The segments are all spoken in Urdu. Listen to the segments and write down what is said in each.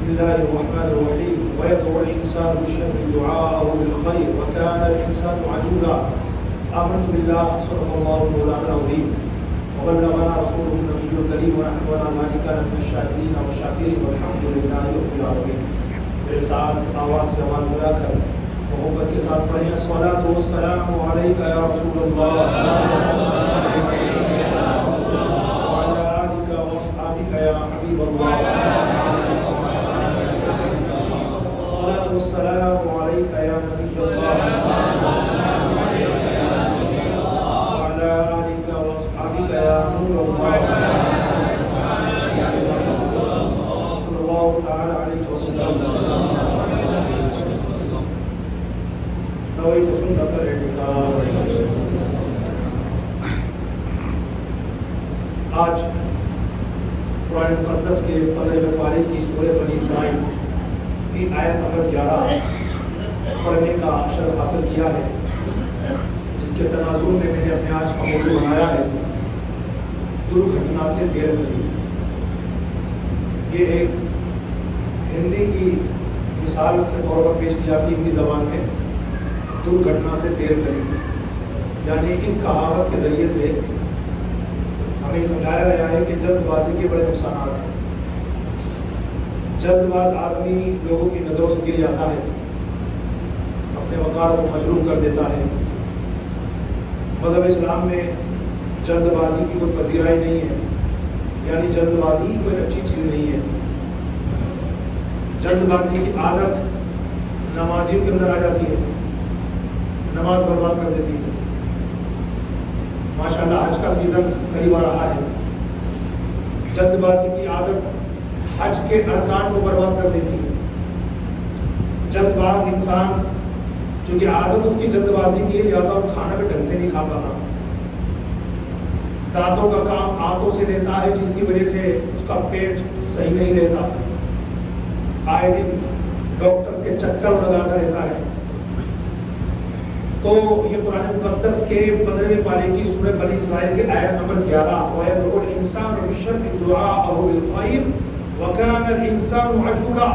بسم الله الرحمن الرحيم ويدعو الإنسان بالشر دعاءه بالخير وكان الإنسان عجولا آمنت بالله صدق الله مولانا العظيم وبلغنا رسوله النبي الكريم ونحن على ذلك من الشاهدين والشاكرين والحمد لله رب العالمين. میرے ساتھ آواز سے آواز ملا کر محبت کے ساتھ پڑھیں الصلاۃ والسلام علیک یا رسول اللہ وعلی آلک واصحابک یا حبیب اللہ الصلاۃ والسلام علیک یا نبی اللہ وعلی آلک واصحابک یا نور اللہ صلی اللہ تعالی علیہ وسلم. نویت سنت الاعتکاف. آج قرآن مقدس کے 15ویں پارے کی سورہ بنی اسرائیل کی آیت نمبر 11 پڑھنے کا شرف حاصل کیا ہے، جس کے تناظر میں میں نے اپنے آج کا موضوع بنایا ہے درگھٹنا سے دیر بھلی. یہ ایک ہندی کی مثال کے طور پر پیش کی جاتی ہے ہندی زبان میں. درگھٹنا سے دیر بھلی یعنی اس کہاوت کے ذریعے سے ہمیں سمجھایا گیا ہے کہ جلد بازی کے بڑے نقصانات ہیں. جلد باز آدمی لوگوں کی نظروں سے گر جاتا ہے، اپنے وقار کو مجروح کر دیتا ہے. مذہب اسلام میں جلد بازی کی کوئی پذیرائی نہیں ہے، یعنی جلد بازی کوئی اچھی چیز نہیں ہے. جلد بازی کی عادت نمازیوں کے اندر آ جاتی ہے، نماز برباد کر دیتی ہے. ماشاءاللہ حج کا سیزن قریب آ رہا ہے. جلد بازی کی عادت حج کے ارکان کو برباد کر دیتی ہے. جلد باز انسان چونکہ عادت اس کی جلد بازی کی ہے، لہٰذا وہ کھانا بھی ڈھنگ سے نہیں کھا پاتا. دانتوں کا کام ہاتھوں سے لیتا ہے، جس کی وجہ سے اس کا پیٹ صحیح نہیں رہتا. آئے دن ڈاکٹرز کے چکر لگاتا رہتا ہے. تو یہ قرآن مقدس کے 15ویں پارے کی سورہ بنی اسرائیل کے آیت نمبر 11 وَيَدْعُو الْإِنسَانُ بِالشَّرِّ دُعَاءَهُ بِالْخَيْرِ وَكَانَ الْإِنسَانُ عَجُولًا.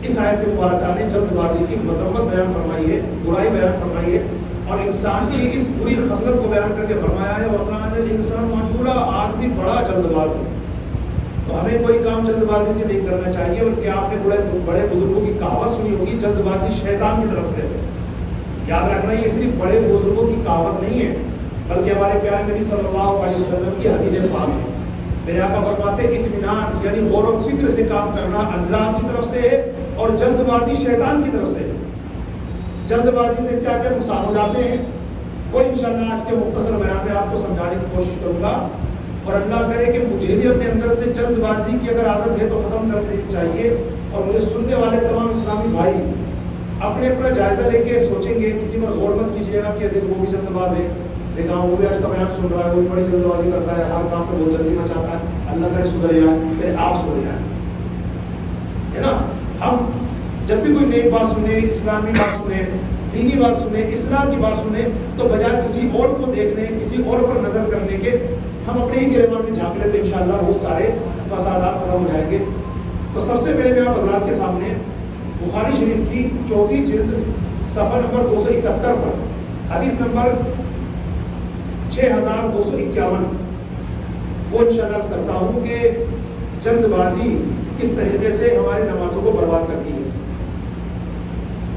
اس آیت مبارکہ نے جلد بازی کی مذمت بیان فرمائی ہے، برائی بیان فرمائی ہے، اور انسان کی اس بری خصلت کو بیان کر کے فرمایا ہے وَكَانَ الْإِنسَانُ عَجُولًا. آدمی بڑا جلد باز ہے. تو ہمیں کوئی کام جلد بازی سے نہیں کرنا چاہیے، بلکہ آپ نے بڑے بزرگوں کی کہاوت سنی ہوگی جلد بازی شیطان کی طرف سے. یاد رکھنا یہ صرف بڑے بزرگوں کی کہاوت نہیں ہے، بلکہ ہمارے پیارے نبی صلی اللہ علیہ وسلم کی حدیث پاک ہے. میرے آقا فرماتے اطمینان یعنی غور و فکر سے کام کرنا اللہ کی طرف سے ہے، اور جلد بازی شیطان کی طرف سے ہے. جلد بازی سے کیا کیا نقصان ہو جاتے ہیں وہ انشاءاللہ آج کے مختصر بیان میں آپ کو سمجھانے کی کوشش کروں گا. اور اللہ کرے کہ مجھے بھی اپنے اندر سے جلد بازی کی اگر عادت ہے تو ختم کر دینی چاہیے. اور مجھے سننے والے تمام اسلامی بھائی اپنے اپنا جائزہ لے کے سوچیں گے، کسی پر غور مت کیجیے گا کہ دیکھ وہ بھی جلد باز ہے، دیکھا وہ بھی آج کا بیان سن رہا ہے، وہ بھی بڑی جلد بازی کرتا ہے، ہر کام پہ بہت جلدی میں چاہتا ہے. اللہ کرے سدھر جائے، میرے آپ سدھر جائیں، ہے نا. ہم جب بھی کوئی نیک بات سنیں، اسلامی بات سنیں، دینی بات سنیں، اصلاح کی بات سنیں، تو بجائے کسی اور کو دیکھنے، کسی اور پر نظر کرنے کے ہم اپنے ہی گریبان میں جھانک لیتے، انشاءاللہ بہت سارے فسادات ختم ہو جائیں گے. تو سب سے پہلے میں آپ حضرات کے سامنے بخاری شریف کی 4 جلد صفحہ نمبر 271 پر حدیث نمبر 6251 وہ انشاءاللہ عرض کرتا ہوں کہ جلد بازی کس طریقے سے ہماری نمازوں کو برباد کرتی ہے.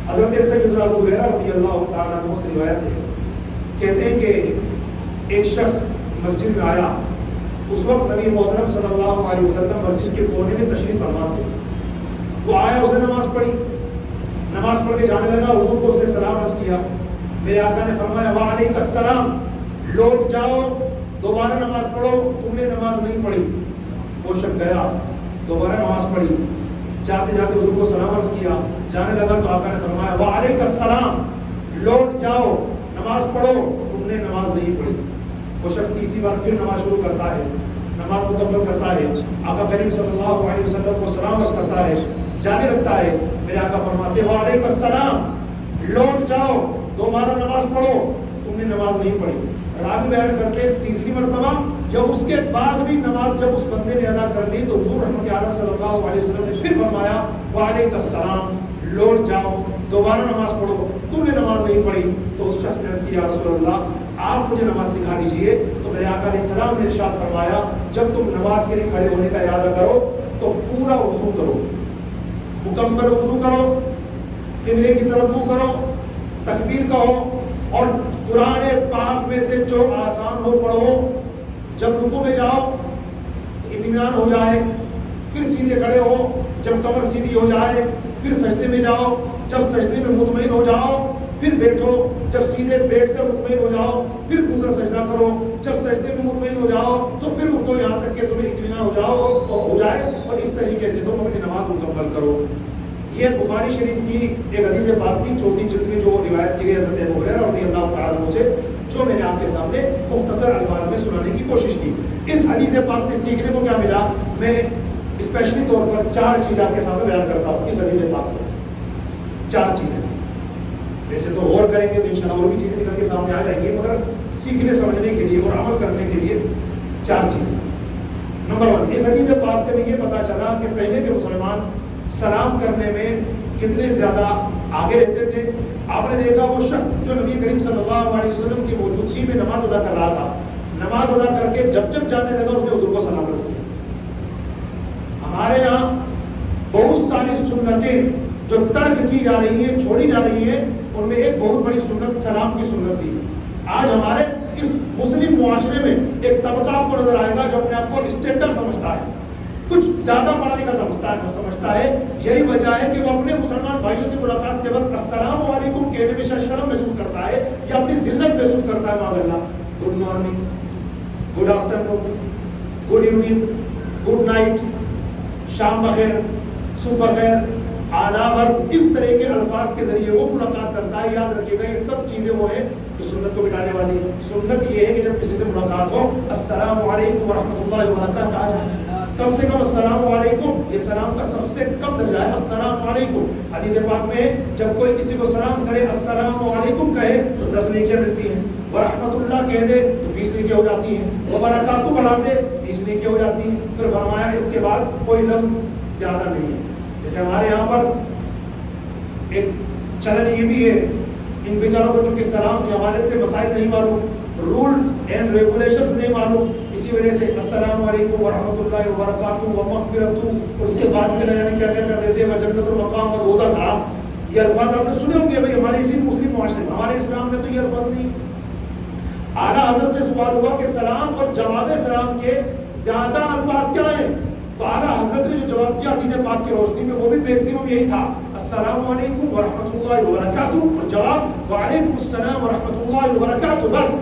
حضرت سیدنا ابو ہریرہ رضی اللہ تعالیٰ عنہ سے روایت ہے، کہتے ہیں کہ ایک شخص مسجد میں آیا. اس وقت نبی محترم صلی اللہ علیہ وسلم مسجد کے کونے میں تشریف فرما تھے. وہ آیا، اس نے نماز پڑھی، نماز پڑھ کے جانے لگا. حضور کو اس نے سلام عرض کیا. میرے آقا نے فرمایا وعلیک السلام، لوٹ جاؤ، دوبارہ نماز پڑھو، تم نے نماز نہیں پڑھی. وہ شخص گیا، دوبارہ نماز پڑھی، جاتے جاتے حضور کو سلام عرض کیا، جانے لگا تو آقا نے فرمایا وعلیک السلام، لوٹ جاؤ، نماز پڑھو، تم نے نماز نہیں پڑھی. وہ شخص تیسری بار پھر نماز شروع کرتا ہے، نماز مکمل کرتا ہے، آقا کریم صلی اللہ علیہ وسلم کو سلام عرض کرتا ہے، جانے لگتا ہے. میرے آقا فرماتے وعلیک السلام، لوٹ جاؤ، دوبارہ نماز پڑھو، تم نے نماز نہیں پڑھی. بڑا بھی بیان کرتے ہیں تیسری مرتبہ یا اس کے بعد بھی نماز جب اس بندے نے ادا کر لی تو حضور رحمت عالم صلی اللہ علیہ وسلم نے پھر فرمایا وعلیک السلام، لوٹ جاؤ دوبارہ نماز پڑھو. تم نے نماز نہیں پڑھی تو اس شخص نے عرض کیا رسول اللہ آپ مجھے نماز سکھا دیجئے. تو میرے آقا علیہ السلام نے ارشاد فرمایا جب تم نماز کے لیے کھڑے ہونے کا ارادہ کرو تو پورا وضو کرو، مکمل وضو کرو، قبلے کی طرف منہ کرو، تکبیر کہو اور قرآن پاک میں سے جو آسان ہو پڑھو. جب رکوع میں جاؤ اطمینان ہو جائے پھر سیدھے کھڑے ہو، جب کمر سیدھی ہو جائے پھر سجدے میں جاؤ، جب سجدے میں مطمئن ہو جاؤ پھر بیٹھو، جب سیدھے بیٹھ کر مطمئن ہو جاؤ پھر دوسرا سجدہ کرو، جب سجدے میں مطمئن ہو جاؤ تو پھر اٹھو یہاں تک کہ تمہیں اطمینان ہو جائے اور اس طریقے سے تم اپنی نماز مکمل کرو. یہ بخاری شریف کی ایک حدیث پاک کی چوتھی جلد میں جو روایت کی گئی حضرت ابو ہریرہ رضی اللہ تعالیٰ عنہ سے، جو میں نے آپ کے سامنے مختصر الفاظ میں سنانے کی کوشش کی. اس حدیث پاک سے سیکھنے کو کیا ملا، میں اسپیشلی طور پر 4 چیزیں آپ کے سامنے بیان کرتا ہوں اس حدیث پاک سے. 4 چیزیں ویسے تو غور کریں گے تو انشاءاللہ اور بھی چیزیں نکل کے سامنے آ جائیں گی، مگر سیکھنے سمجھنے کے لیے اور عمل کرنے کے لیے 4 چیزیں. نمبر 1، اس حدیث پاک سے یہ پتا چلا کہ پہلے کے مسلمان سلام کرنے میں کتنے زیادہ آگے رہتے تھے. آپ نے دیکھا وہ شخص جو نبی کریم صلی اللہ علیہ وسلم کی موجودگی میں نماز ادا کر رہا تھا، نماز ادا کر کے جب جانے لگا اس نے حضور کو سلام رس کیا. ہمارے یہاں بہت ساری سنتیں جو ترک کی جا رہی ہیں، چھوڑی جا رہی ہیں، ان میں ایک بہت بڑی سنت سلام کی سنت بھی ہے. آج ہمارے اس مسلم معاشرے میں ایک طبقہ آپ کو نظر آئے گا جو اپنے آپ کو اسٹینڈرڈ سمجھتا ہے، کچھ زیادہ پڑھنے کا سمجھتا ہے. یہی وجہ ہے کہ وہ اپنے مسلمان بھائیوں سے ملاقات کے وقت السلام علیکم کہنے میں شرم محسوس کرتا ہے یا اپنی ذلت محسوس کرتا ہے. معاذ اللہ، good morning, good afternoon, good evening, good night, شام بخیر، صبح بخیر، آداب عرض، اس طرح کے الفاظ کے ذریعے وہ ملاقات کرتا ہے. یاد رکھیے گا یہ سب چیزیں وہ ہیں جو سنت کو مٹانے والی ہیں. سنت یہ ہے کہ جب کسی سے ملاقات ہو السلام علیکم ورحمۃ اللہ وبرکاتہ آ جائے. کم سے کم السلام علیکم، یہ سلام کا سب سے کم درجہ ہے السلام علیکم. حدیث پاک میں جب کوئی کسی کو سلام کرے السلام علیکم کہے تو 10 نیکیاں ملتی ہیں، ورحمۃ اللہ کہہ دے تو 20 نیکیاں ہو جاتی ہیں، وبرکاتہ بڑھا دے 30 نیکیاں ہو جاتی ہیں. پھر فرمایا اس کے بعد کوئی لفظ زیادہ نہیں ہے. جیسے ہمارے یہاں پر ایک چلن یہ بھی ہے، ان بیچاروں کو چونکہ سلام کے حوالے سے مسائل نہیں معلوم، رولز اینڈ ریگولیشنز نہیں معلوم، اسی وجہ سے السلام علیکم ورحمۃ اللہ وبرکاتہ ومغفرۃ، اور اس کے بعد میں نہ جانے کیا کیا کر دیتے ہیں، جنت المقام و دوزخ حرام. یہ الفاظ آپ نے سنے ہوں گے بھائی ہمارے اسی مسلم معاشرے میں. ہمارے اسلام میں تو یہ الفاظ نہیں. اعلیٰ حضرت سے سوال ہوا کہ سلام اور جواب سلام کے زیادہ الفاظ کیا ہیں، تو اعلیٰ حضرت نے جو جواب کیا حدیث پاک کی روشنی میں وہ بھی میکسیمم یہی تھا، السلام علیکم ورحمۃ اللہ وبرکاتہ، اور جواب وعلیکم السلام ورحمۃ اللہ وبرکاتہ. بس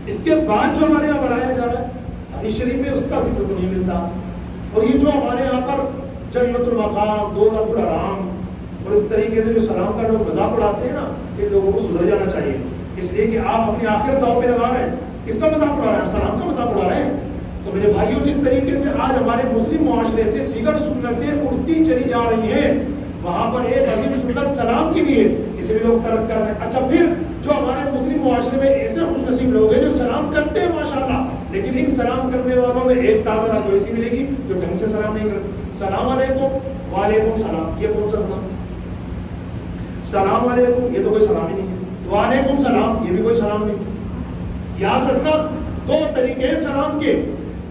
اس کے بعد جو ہمارے یہاں بڑھایا جا رہا ہے حدیث شریف میں اس کا ذکر تو نہیں ملتا. اور یہ جو ہمارے یہاں پر جنت المقام، دوزخ الحرام اور اس طریقے سے جو سلام کا لوگ مذاق اڑاتے ہیں نا، ان لوگوں کو سدھر جانا چاہیے. اس لیے کہ آپ اپنی آخرت داؤ پہ لگا رہے ہیں. کس کا مذاق اڑا رہے ہیں؟ سلام کا مذاق اڑا رہے ہیں. تو میرے بھائیوں جس طریقے سے آج ہمارے مسلم معاشرے سے دیگر سنتیں اڑتی چلی جا رہی ہیں، وہاں پر ایک عظیم سنت سلام کی بھی ہے، اسے بھی لوگ ترک کر رہے ہیں. اچھا پھر جو ہمارے مسلم معاشرے میں ایسے خوش نصیب لوگ ہیں جو سلام کرتے ہیں ماشاءاللہ، لیکن ان سلام کرنے والوں میں ایک تعداد آپ کو ایسی ملے گی جو ڈھنگ سے سلام نہیں کرتے. السلام علیکم، وعلیکم السلام، یہ کون سا سلام؟ السلام علیکم یہ تو کوئی سلام ہی نہیں ہے. وعلیکم السلام یہ بھی کوئی سلام نہیں. یاد رکھنا 2 طریقے ہیں سلام کے.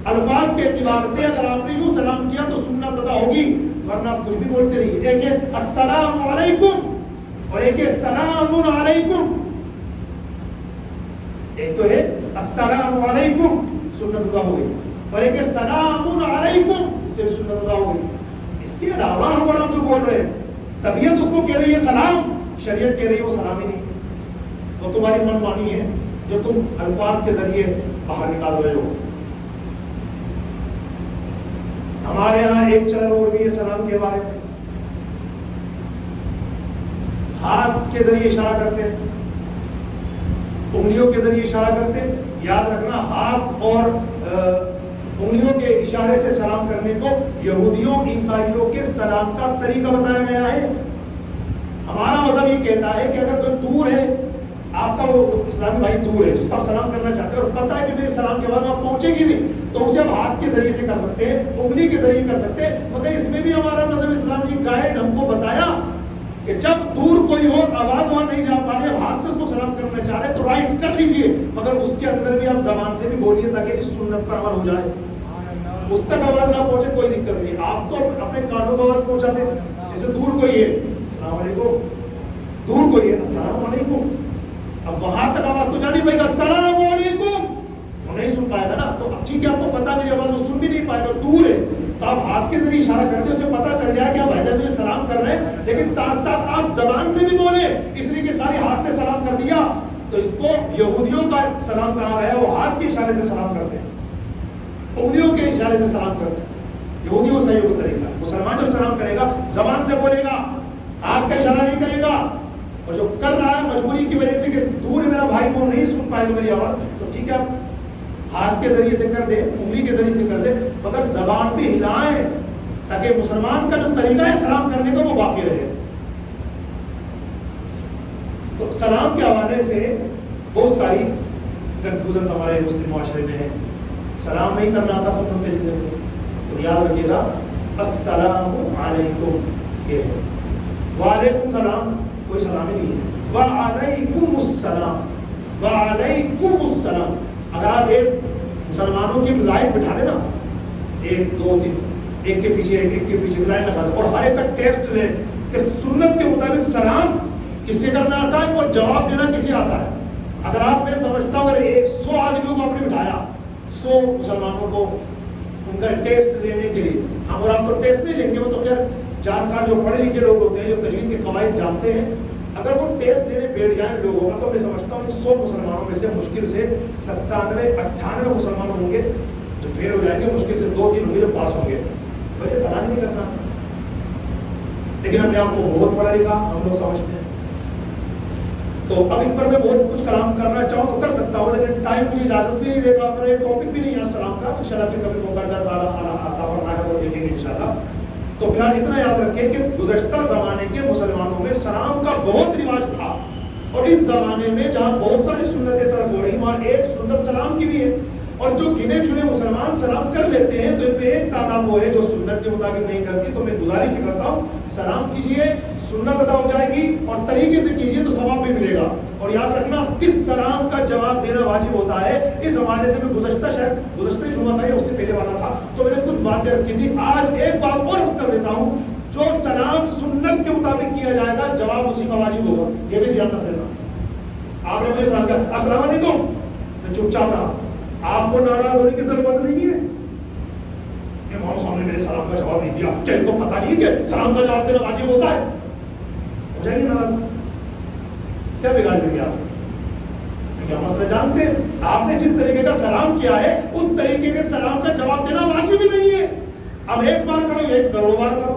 الفاظ کے اعتبار سے اگر آپ نے یوں سلام کیا تو سنت ادا ہوگی، ورنہ آپ کچھ بھی بولتے رہیے. ایک ہے السلام علیکم اور ایک ہے سلام علیکم. ایک تو ہے السلام علیکم، سنت ادا ہو گئی، اور ایک ہے سلام علیکم، اس سے بھی سنت ادا ہو گئی. اس کے علاوہ ہم اور آپ جو بول رہے ہیں، طبیعت اس کو کہہ رہی ہے سلام، شریعت کہہ رہی ہے وہ سلام ہی نہیں. وہ تمہاری من مانی ہے جو تم الفاظ کے ذریعے باہر نکال رہے ہو. ہمارے ہاں ایک چلن اور بھی ہے سلام کے بارے میں، ہاتھ کے ذریعے اشارہ کرتے ہیں، انگلیوں کے ذریعے اشارہ کرتے ہیں. یاد رکھنا ہاتھ اور انگلیوں کے اشارے سے سلام کرنے کو یہودیوں عیسائیوں کے سلام کا طریقہ بتایا گیا ہے. ہمارا مذہب یہ کہتا ہے کہ اگر کوئی دور ہے آپ کا وہ اسلامی بھائی دور ہے جس کا آپ سلام کرنا چاہتے ہیں اور پتہ ہے کہ میرے سلام کے بعد آپ پہنچے گی نہیں، تو اسے آپ ہاتھ کے ذریعے سے کر سکتے ہیں، انگلی کے ذریعے کر سکتے ہیں، مگر اس میں بھی ہمارا مذہب اسلام کی گائیڈ ہم کو بتایا کہ جب دور کوئی ہو آواز وہاں نہیں جا پا رہی، اب ہاتھ سے اس کو سلام کرنا چاہ رہے تو رائٹ کر لیجئے، مگر اس کے اندر بھی آپ زبان سے بھی بولیے تاکہ اس سنت پر عمل ہو جائے، اس تک آواز نہ پہنچے کوئی دقت نہیں، آپ تو اپنے کانوں کو آواز پہنچا دیں، جیسے دور کوئی ہے السلام علیکم، دور کوئی ہے السلام علیکم، اب وہاں تک آواز تو جانی پائے گا السلام علیکم، وہ نہیں سن پائے گا نا، تو اب ٹھیک ہے آپ کو پتا میری آواز وہ سن بھی نہیں پائے گا، دور ہے تو آپ ہاتھ کے ذریعے اشارہ کر دیں، اسے پتا چل جائے کہ آپ بھائی جان سلام کر رہے ہیں، لیکن ساتھ ساتھ آپ زبان سے بھی بولیں، اس لیے کہ خالی ہاتھ سے سلام کر دیا تو اس کو یہودیوں کا سلام کہا گیا ہے، وہ ہاتھ کے اشارے سے سلام کرتے ہیں، انگلیوں کے اشارے سے سلام کرتے ہیں، یہودیوں صحیح کو طریقہ، مسلمان جب سلام کرے گا زبان سے بولے گا، ہاتھ کا اشارہ نہیں کرے گا، اور جو کر رہا ہے مجبوری کی وجہ سے کہ دور میرا بھائی کو نہیں سن پائے گا میری آواز، تو ٹھیک ہے ہاتھ کے ذریعے سے کر دے، انگلی کے ذریعے سے کر دے، مگر زبان بھی ہلائیں تاکہ مسلمان کا جو طریقہ ہے سلام کرنے کا وہ باقی رہے۔ تو سلام کے حوالے سے بہت ساری کنفیوژن ہمارے مسلم معاشرے میں ہے، سلام نہیں کرنا آتا سنت کے ذریعے سے، تو یاد رکھیے گا السلام علیکم، یہ ہے، وعلیکم السلام کوئی سلام ہی نہیں ہے، وعلیکم السلام، وعلیکم السلام، اگر آپ ایک مسلمانوں کی لائن بٹھا دیں نا، ایک دو تین، ایک کے پیچھے ایک کے پیچھے لائن لگا دیں اور ہر ایک کا ٹیسٹ لیں کہ سنت کے مطابق سلام کس سے کرنا آتا ہے اور جواب دینا کسی آتا ہے، اگر آپ میں سمجھتا ہوں اگر 100 آدمیوں کو آپ نے بٹھایا، 100 مسلمانوں کو ان کا ٹیسٹ لینے کے لیے، ہم اور آپ تو ٹیسٹ نہیں لیں گے، وہ تو خیر جانکار جو پڑھے لکھے لوگ ہوتے ہیں جو تجوید کے قواعد جانتے ہیں، اگر وہ ٹیسٹ لینے بیٹھ جائیں لوگوں کا تو میں سمجھتا ہوں 100 مسلمانوں میں سے مشکل سے 97-98 مسلمان ہوں گے جو فیل ہو جائیں گے، مشکل سے 2-3 ہوں گے جو پاس ہوں گے، وجہ سلام نہیں کرنا، لیکن ہم نے آپ کو بہت پڑھا لکھا ہم لوگ سمجھتے ہیں، تو اب اس پر میں بہت کچھ کلام کرنا چاہوں تو کر سکتا ہوں، لیکن ٹائم مجھے اجازت بھی نہیں دے گا اور یہ ٹاپک بھی نہیں ہے سلام کا، انشاءاللہ پھر کبھی موقع اللہ تعالیٰ عطا فرمائے گا تو دیکھیں گے انشاءاللہ۔ تو فی الحال اتنا یاد رکھیں کہ گزشتہ زمانے کے مسلمانوں میں سلام کا بہت رواج تھا، اور اس زمانے میں جہاں بہت ساری سنتیں ترک ہو رہی وہاں ایک سنت سلام کی بھی ہے، اور جو گنے چنے مسلمان سلام کر لیتے ہیں تو ان میں ایک تعداد وہ ہے جو سنت کے مطابق نہیں کرتی، تو میں گزارش بھی کرتا ہوں سلام کیجئے، سنت ادا ہو جائے گی اور طریقے سے کیجئے تو ثواب بھی ملے گا، اور یاد رکھنا کس سلام کا جواب دینا واجب ہوتا ہے، اس حوالے سے میں گزشتہ جمعہ تھا یا اس سے پہلے والا تھا تو میں نے کچھ باتیں عرض کی تھی، آج ایک بات اور عرض کر دیتا ہوں، جو سلام سنت کے مطابق کیا جائے گا جواب اسی کا واجب ہوگا، یہ بھی دھیان رکھ لینا۔ آپ نے مجھے سلام کیا السلام علیکم، میں چپ چاپ رہا، آپ کو ناراض ہونے کی ضرورت نہیں ہے، امام صاحب نے میرے سلام کا جواب نہیں دیا، کیا ان کو پتہ نہیں کہ سلام کا جواب دینا واجب ہوتا ہے، ہو جائے گی ناراض، کیا بگاڑ دیں گے آپ؟ کیا مسئلہ جانتے ہیں، آپ نے جس طریقے کا سلام کیا ہے اس طریقے کے سلام کا جواب دینا واجب ہی نہیں ہے، اب ایک بار کرو 1 کروڑ بار کرو،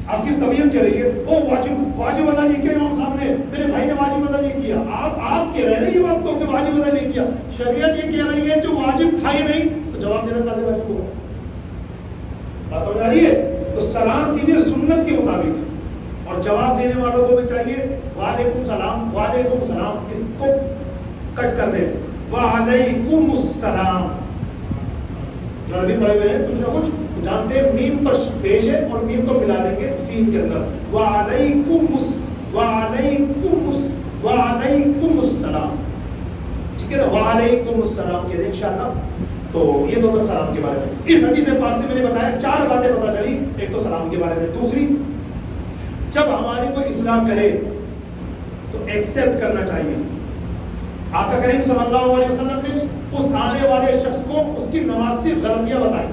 آپ کی طبیعت کہہ رہی ہے وہ واجب ادا نہیں کیا امام صاحب نے، میرے بھائی نے واجب ادا نہیں کیا، آپ کہہ رہے ہیں یہ بات تو کہ واجب ادا نہیں کیا، شریعت یہ کہہ رہی ہے جو واجب تھا ہی نہیں تو جواب دینا کیسے واجب ہوگا؟ بات سمجھ آ رہی ہے؟ تو سلام کیجیے سنت کے مطابق، اور جواب دینے والوں کو بھی چاہیے وعلیکم السلام، وعلیکم السلام، اس کو کٹ کر دیں، وعلیکم السلام، جو عربی پڑھے ہوئے ہیں کچھ نہ کچھ جانتے ہیں، میم پر پیش ہے اور میم کو ملا دیں گے سین کے اندر، وعلیکم السلام، ٹھیک ہے نا، وعلیکم السلام کہہ دیں انشاءاللہ۔ تو یہ تو سلام کے بارے میں، اس حدیث پاک سے میں نے بتایا 4 باتیں پتہ چلی، ایک تو سلام کے بارے میں، دوسری جب ہماری کوئی اصلاح کرے تو ایکسپٹ کرنا چاہیے، آقا کریم صلی اللہ علیہ وسلم نے اس آنے والے شخص کو اس کی نماز کی غلطیاں بتائی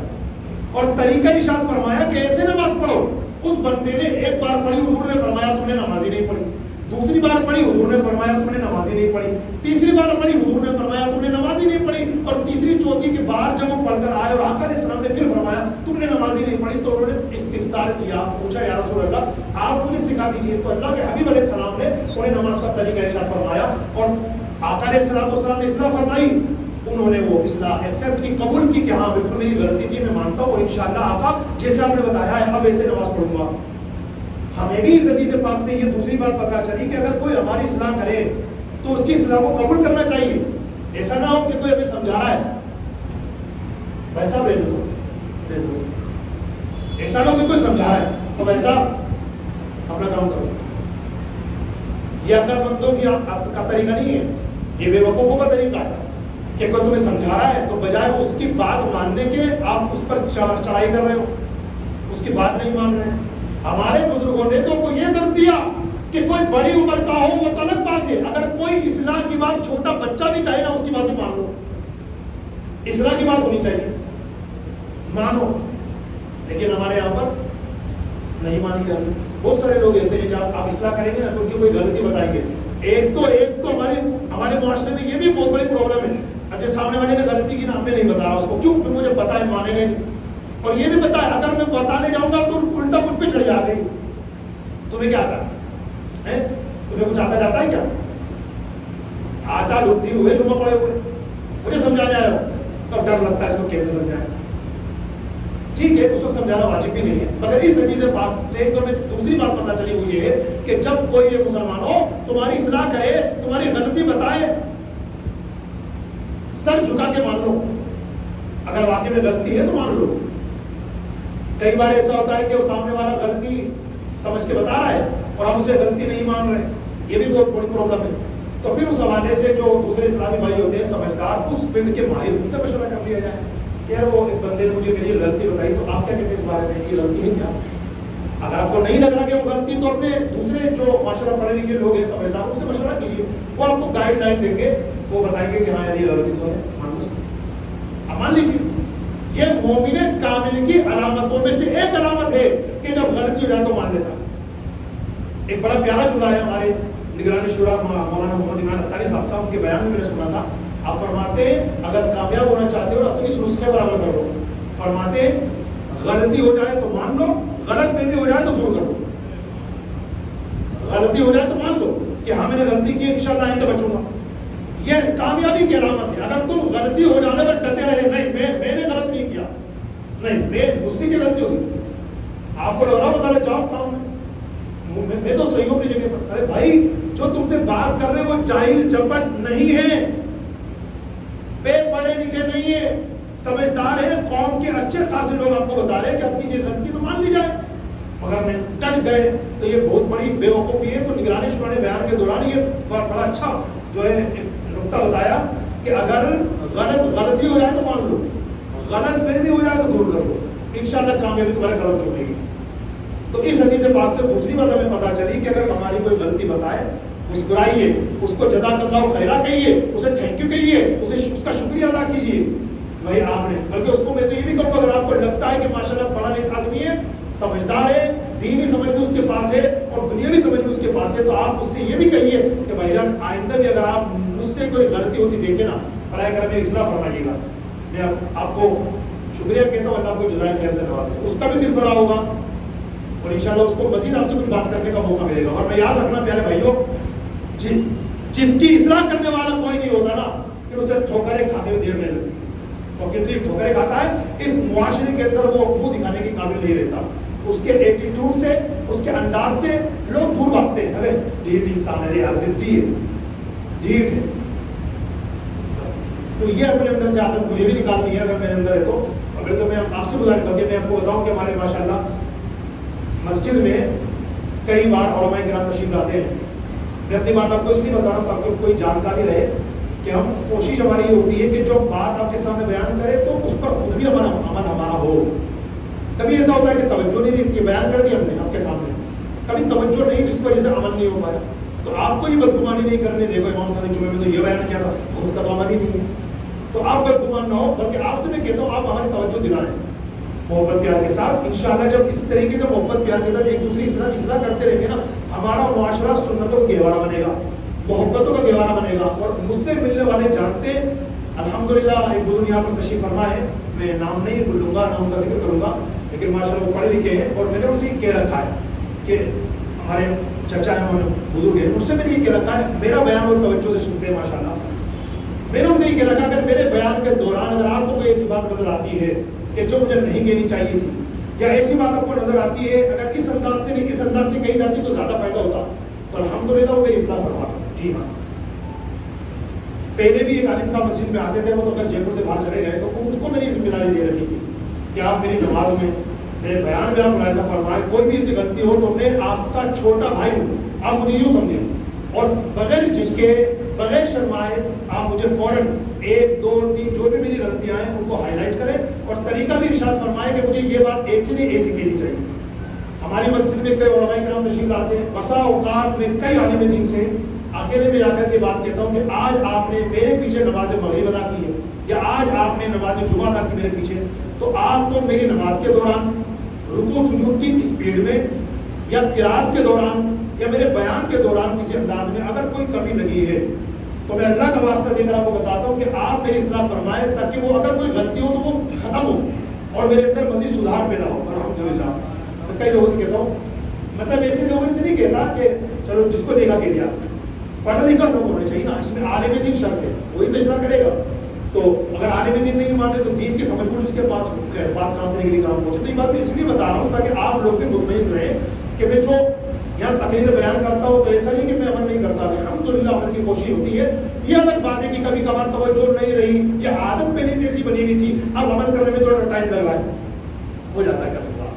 اور طریقہ ارشاد فرمایا کہ ایسے نماز پڑھو، اس بندے نے ایک بار پڑھی، حضور نے فرمایا تم نے نماز ہی نہیں پڑھی، دوسری بار پڑھی، حضور نے فرمایا تم نے نماز ہی نہیں پڑھی، تیسری بار پڑھی، حضور نے فرمایا تم نے نماز ہی نہیں پڑھی، اور تیسری چوتھی کے بعد جب وہ پڑھ کر آئے اور آقا علیہ السلام نے پھر فرمایا تم نے نماز ہی نہیں پڑھی، تو انہوں نے استفسار کیا، پوچھا یا رسول اللہ آپ مجھے سکھا دیجیے، تو اللہ کے حبیب علیہ السلام نے انہیں نماز کا طریقہ ارشاد فرمایا، اور آقا علیہ السلام نے اصلاح فرمائی، انہوں نے وہ اصلاح ایکسپٹ کی، قبول کی کہ ہاں بالکل میری غلطی تھی، میں مانتا ہوں، اور انشاءاللہ آقا جیسے آپ نے بتایا ہے اب ایسے نماز پڑھوں گا۔ ہمیں بھی اس حدیث پاک سے یہ دوسری بات پتہ چلی کہ اگر کوئی ہماری اصلاح کرے تو اس کی اصلاح کو قبول کرنا چاہیے. ایسا نہ ہو کہ کوئی ہمیں سمجھا رہا ہے بھائی صاحب لے لو، ایسا نہ ہو کہ کوئی سمجھا رہا ہے تو بھائی صاحب اپنا کام کرو. یہ عقل مندوں کا طریقہ نہیں ہے، یہ بے وقوفوں کا طریقہ ہے کہ کوئی تمہیں سمجھا رہا ہے تو بجائے اس کی بات ماننے کے آپ اس پر چڑھائی کر رہے ہو، اس کی بات نہیں مان رہے ہیں. ہمارے بزرگوں نے تو کو یہ درس دیا کہ کوئی بڑی عمر کا ہو وہ تو الگ بات ہے، اگر کوئی اصلاح کی بات چھوٹا بچہ بھی کہے نا اس کی بات بھی مان لو. اصلاح کی بات ہونی چاہیے، مانو. لیکن ہمارے یہاں پر نہیں مانی جاتی. بہت سارے لوگ ایسے ہیں جب آپ اصلاح کریں گے نا تو ان کی کوئی غلطی بتائیں گے. ایک تو ہمارے معاشرے میں یہ بھی بہت بڑی پرابلم ہے. اگر سامنے والے نے غلطی کی نا ہمیں نہیں بتایا اس کو، کیوں؟ کیونکہ مجھے پتا ہے مانے گا نہیں. اور یہ بھی پتا ہے اگر میں بتانے جاؤں گا تو الٹا مجھ پہ چڑھ جاتے. تمہیں کیا آتا ہے؟ تمہیں کچھ آتا جاتا ہے کیا؟ آتا لوگ دن ہوئے جمعہ پڑے ہوئے مجھے سمجھانے آئے ہو تب ڈر لگتا ہے اس کو کیسے سمجھائیں. ٹھیک ہے اس کو سمجھانا واجب بھی نہیں ہے، مگر اس حدیث پاک سے تو میں دوسری بات پتہ چلی وہ یہ ہے کہ جب کوئی یہ مسلمان ہو تمہاری اصلاح کرے، تمہاری غلطی بتائے، سر جھکا کے مان لو. اگر واقعی میں غلطی ہے تو مان لو. کئی بار ایسا ہوتا ہے کہ وہ سامنے والا غلطی سمجھ کے بتا رہا ہے اور ہم اسے غلطی نہیں مان رہے، یہ بھی بہت بڑی پرابلم ہے. تو پھر اس حوالے سے جو دوسرے اسلامی بھائی ہوتے ہیں سمجھدار، اس فیلڈ کے ماہر، ان سے مشورہ کر لیا جائے. یار وہ ایک بندے نے مجھے میری غلطی بتائی تو آپ کیا کہتے ہیں اس بارے میں، یہ غلطی ہے کیا؟ اگر آپ کو نہیں لگ رہا کہ وہ غلطی تو اپنے دوسرے جو معاشرہ پڑھے لکھے لوگ ہیں سمجھدار ان سے مشورہ کیجیے، وہ آپ کو گائیڈ لائن دیں گے، وہ بتائیں گے کہ ہاں یار یہ غلطی تو ہے، مان لیجیے. یہ مومن کامل کی علامتوں میں سے ایک علامت ہے کہ جب غلطی ہو جائے تو مان لیتا. ایک بڑا پیارا جملہ ہے ہمارے نگران شورا مولانا محمد عمران اطاری صاحب کا، ان کے بیان میں میں نے سنا تھا. آپ فرماتے ہیں اگر کامیاب ہونا چاہتے ہو نا تو اس نسخے پر عمل کرو. فرماتے ہیں غلطی ہو جائے تو مان لو، غلط فہمی ہو جائے تو دور کر دو. غلطی ہو جائے تو مان لو کہ ہاں میں نے غلطی کی، انشاءاللہ آئندہ بچوں گا. یہ کامیابی کی علامت ہے. اگر تم غلطی ہو جانے پر ڈٹے رہے، نہیں میں نے غلط نہیں کیا، نہیں میں مجھ سے کی غلطی ہوگی، آپ کو لگ رہا ہو غلط جاؤ کام میں تو صحیح ہوں اپنی جگہ پر. ارے بھائی جو تم سے بات کر رہے ہیں وہ جاہل جپٹ نہیں ہے، بے پڑھے لکھے نہیں ہے، سمجھدار ہے. قوم کے اچھے خاصے لوگ آپ کو بتا رہے ہیں کہ اب کی یہ غلطی تو مان لی جائے، مگر میں ٹل گئے تو یہ بہت بڑی بے وقوفی ہے. تو نگرانی شورا نے بیان کے دوران یہ بڑا اچھا جو ہے نقطہ بتایا کہ اگر غلطی ہو جائے تو مان لو، غلط فہمی ہو جائے تو دور کر دو، انشاءاللہ کامیابی تمہارے قدم چومے گی. تو اس حدیث پاک سے دوسری بات ہمیں پتہ چلی کہ اگر ہماری کوئی غلطی بتائے مسکرائیے، اس کو جزاک اللہ خیرہ کہیے، اسے تھینک یو کہیے، اس کا شکریہ ادا کیجیے. بھائی آپ نے بلکہ اس کو میں تو یہ بھی کہوں گا اگر آپ کو لگتا ہے کہ ماشاءاللہ پڑھا لکھا آدمی ہے، سمجھدار ہے، دینی سمجھ بھی اس کے پاس ہے اور دنیاوی سمجھ بھی اس کے پاس ہے، تو آپ اس سے یہ بھی کہیے کہ بھائی جان آئندہ بھی اگر آپ مجھ سے کوئی غلطی ہوتی دیکھیں نا برائے کرم میری اصلاح فرمائیے گا. میں آپ کو شکریہ کہتا ہوں، اللہ آپ کو جزائے خیر سے نوازے. اس کا بھی دل بھرا ہوگا اور انشاءاللہ اس کو مزید آپ سے کچھ بات کرنے کا موقع ملے گا. اور میں یاد رکھنا پیارے بھائیوں، جس کی اصلاح کرنے والا کوئی نہیں ہوتا نا پھر اسے ٹھوکریں کھاتے ہوئے دیر نہیں لگتی. اور کتنی ٹھوکریں کھاتا ہے اس معاشرے کے اندر وہ منہ دکھانے کے قابل نہیں رہتا. اس کے ایٹیٹیوڈ سے، اس کے انداز سے لوگ دور بھاگتے ہیں. ارے ڈھیٹ انسان ہے یار، ضدی ہے، ڈھیٹ ہے. تو یہ اپنے اندر سے عادت مجھے بھی نکالنی ہے اگر میرے اندر ہے تو. اگر تو میں آپ سے گزارش کروں کہ میں آپ کو بتاؤں کہ ہمارے ماشاءاللہ مسجد میں کئی بار علماء کرام تشریف لاتے ہیں. میں اپنی بات آپ کو اس لیے بتا رہا ہوں تاکہ کوئی جانکاری رہے کہ ہم کوشش ہماری یہ ہوتی ہے کہ جو بات آپ کے سامنے بیان کرے تو اس پر خود بھی عمل ہمارا ہو. کبھی ایسا ہوتا ہے کہ توجہ نہیں رہتی ہے، بیان کر دیا ہم نے آپ کے سامنے، کبھی توجہ نہیں جس کی وجہ سے عمل نہیں ہو پایا. تو آپ کو یہ بدگمانی نہیں کرنے دے. امام صاحب نے جمعے میں تو یہ بیان کیا تھا، خود کا تو عمل ہی نہیں ہے. تو آپ بدگمان نہ ہو، بلکہ آپ سے میں کہتا ہوں آپ ہماری توجہ دلائیں محبت پیار کے ساتھ. انشاءاللہ جب اس طریقے سے محبت پیار کے ساتھ ایک دوسری اصلاح کرتے رہیں گے نا، ہمارا معاشرہ سنتوں کا گہوارہ بنے گا، محبتوں کا گہوارہ بنے گا. اور مجھ سے ملنے والے جانتے ہیں الحمدللہ. ایک بزرگ یہاں پر تشریف فرما ہے، میں نام نہیں بھولوں گا، نام کا ذکر کروں گا، لیکن ماشاءاللہ وہ پڑھے لکھے ہیں اور میں نے ان سے کہہ رکھا ہے کہ ہمارے چچا ہیں اور بزرگ ہیں، اس سے میں نے یہ کہہ رکھا ہے میرا بیان اور توجہ سے سنتے ہیں ماشاءاللہ. میں نے ان سے یہ کہہ رکھا کہ میرے بیان کے دوران اگر آپ کو کوئی ایسی بات نظر آتی ہے کہ جو مجھے نہیں کہنی چاہیے تھی یا ایسی بات آپ کو نظر آتی ہے اگر اس انداز سے نہیں اس انداز سے کہی جاتی تو زیادہ فائدہ ہوتا، تو الحمدللہ وہ میری اصلاح فرماتا. جی ہاں، پہلے بھی ایک عالم صاحب مسجد میں آتے تھے، وہ تو خیر جے پور سے باہر چلے گئے، تو اس کو میری ذمہ داری دے رکھی تھی کہ آپ میری نماز میں میرے بیان میں آپ ملاحظہ فرمائیں، کوئی بھی ایسی غلطی ہو تو میں آپ کا چھوٹا بھائی ہوں، آپ مجھے یوں سمجھیں، اور بغیر جھجکے بغیر شرمائے آپ مجھے فوراً 1 2 3 جو بھی میری غلطیاں ہیں ان کو ہائی لائٹ کریں، اور طریقہ بھی ارشاد فرمائیں کہ مجھے یہ بات ایسی نہیں ایسی کہنی چاہیے. ہماری مسجد میں کئی علماء کرام تشریف لاتے ہیں، بسا اوقات میں کئی عالم دین سے اکیلے میں جا کر کے بات کہتا ہوں کہ آج آپ نے میرے پیچھے نماز مغرب ادا کی ہے یا آج آپ نے نماز جمعہ ادا کی میرے پیچھے، تو آپ کو میری نماز کے دوران رکوع سجود کی اسپیڈ میں یا قرات کے دوران یا میرے بیان کے دوران کسی انداز میں اگر کوئی کمی لگی ہے تو میں اللہ کا واسطہ دے کر آپ کو بتاتا ہوں کہ آپ میری اصلاح فرمائیں تاکہ وہ اگر کوئی غلطی ہو تو وہ ختم ہو اور میرے اندر مزید سدھار پیدا ہو. الحمدللہ میں کئی لوگوں سے کہتا ہوں، مطلب ایسے لوگوں سے نہیں کہتا کہ چلو جس کو دیکھا کہہ دیا، پڑھا لکھا لوگ ہونا چاہیے نا، اس میں عالم دین شرط ہے، وہی تو اصلاح کرے گا. تو اگر عالم دین نہیں مانے تو دین کی سمجھ اس کے پاس بات کہاں سے نکلی کام پہنچے. تو یہ بات میں اس لیے بتا رہا ہوں تاکہ آپ لوگ بھی مطمئن رہیں کہ میں جو یہاں تقریر بیان کرتا ہوں تو ایسا نہیں کہ میں عمل نہیں کرتا، الحمدللہ عمل کی کوشش ہوتی ہے. یہ الگ بات ہے کہ کبھی کبھار توجہ نہیں رہی یا عادت پہلے سے ایسی بنی ہوئی تھی، اب عمل کرنے میں تھوڑا ٹائم لگ رہا ہے، ہو جاتا ہے کبھی کبھار،